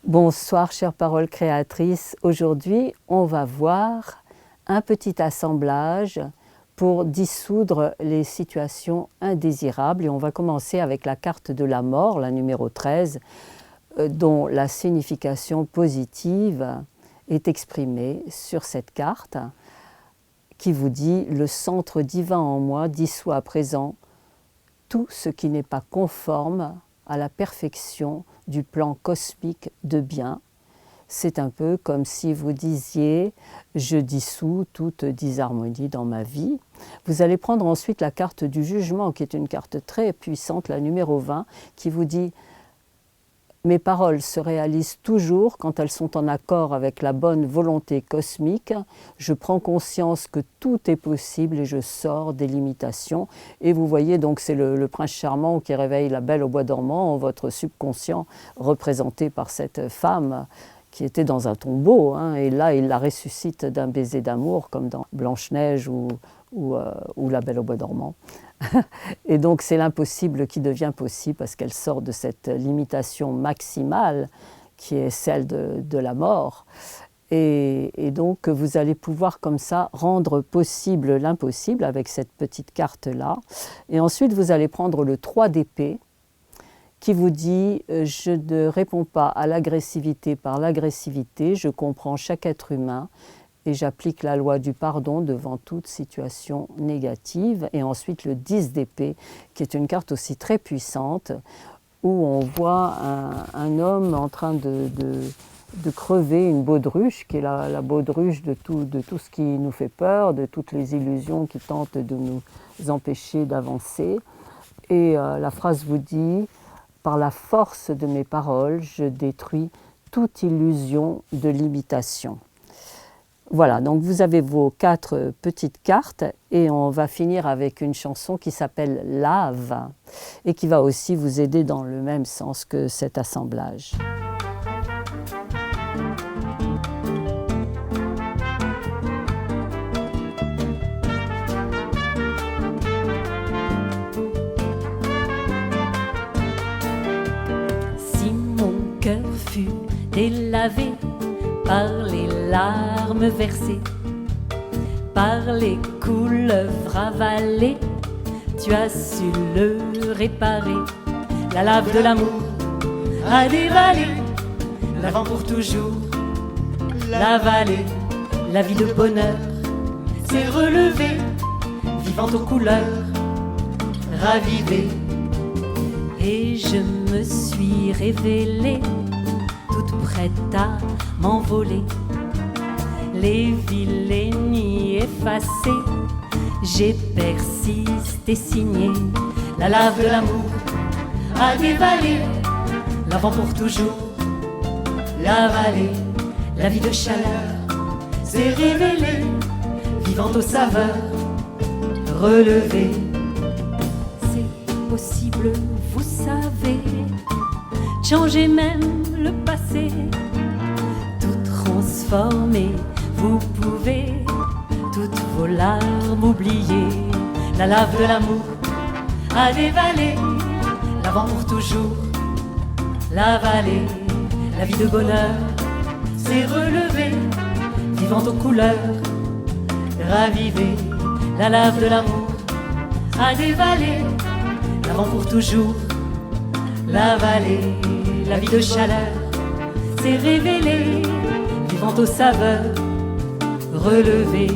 Bonsoir chères paroles créatrices, aujourd'hui on va voir un petit assemblage pour dissoudre les situations indésirables et on va commencer avec la carte de la mort, la numéro 13, dont la signification positive est exprimée sur cette carte qui vous dit « Le centre divin en moi dissout à présent tout ce qui n'est pas conforme à la perfection du plan cosmique de bien ». C'est un peu comme si vous disiez « je dissous toute disharmonie dans ma vie ». Vous allez prendre ensuite la carte du jugement, qui est une carte très puissante, la numéro 20, qui vous dit « Mes paroles se réalisent toujours quand elles sont en accord avec la bonne volonté cosmique. Je prends conscience que tout est possible et je sors des limitations. » Et vous voyez, donc c'est le prince charmant qui réveille la belle au bois dormant, votre subconscient représenté par cette femme qui était dans un tombeau, hein, et là il la ressuscite d'un baiser d'amour, comme dans Blanche-Neige ou La Belle au bois dormant. Et donc c'est l'impossible qui devient possible parce qu'elle sort de cette limitation maximale qui est celle de la mort. Et donc vous allez pouvoir comme ça rendre possible l'impossible avec cette petite carte-là. Et ensuite vous allez prendre le 3 d'épée qui vous dit « Je ne réponds pas à l'agressivité par l'agressivité, je comprends chaque être humain et j'applique la loi du pardon devant toute situation négative ». Et ensuite le 10 d'épée, qui est une carte aussi très puissante, où on voit un homme en train de crever une baudruche, qui est la baudruche de tout ce qui nous fait peur, de toutes les illusions qui tentent de nous empêcher d'avancer. Et la phrase vous dit « Par la force de mes paroles, je détruis toute illusion de limitation ». Voilà, donc vous avez vos 4 petites cartes et on va finir avec une chanson qui s'appelle « Lave » et qui va aussi vous aider dans le même sens que cet assemblage. Si mon cœur fut délavé par les larmes versées, par les couleuvres avalées, tu as su le réparer. La lave de l'amour a dévalé, l'avant pour toujours, la vallée, la vie de bonheur s'est relevée, vivante aux couleurs, ravivée. Et je me suis révélée, toute prête à m'envoler. Les villes et nuits effacées, j'ai persisté, signé. La lave de l'amour a dévalé, l'avant pour toujours, la vallée, la vie de chaleur s'est révélée, vivante aux saveurs, relevée. C'est possible, vous savez, changer même le passé, tout transformer, vous pouvez toutes vos larmes oublier. La lave de l'amour a dévalé, l'avant pour toujours, la vallée, la vie de bonheur s'est relevée, vivante aux couleurs, ravivée. La lave de l'amour a dévalé, l'avant pour toujours, la vallée, la vie de chaleur s'est révélée, vivante aux saveurs, relevée.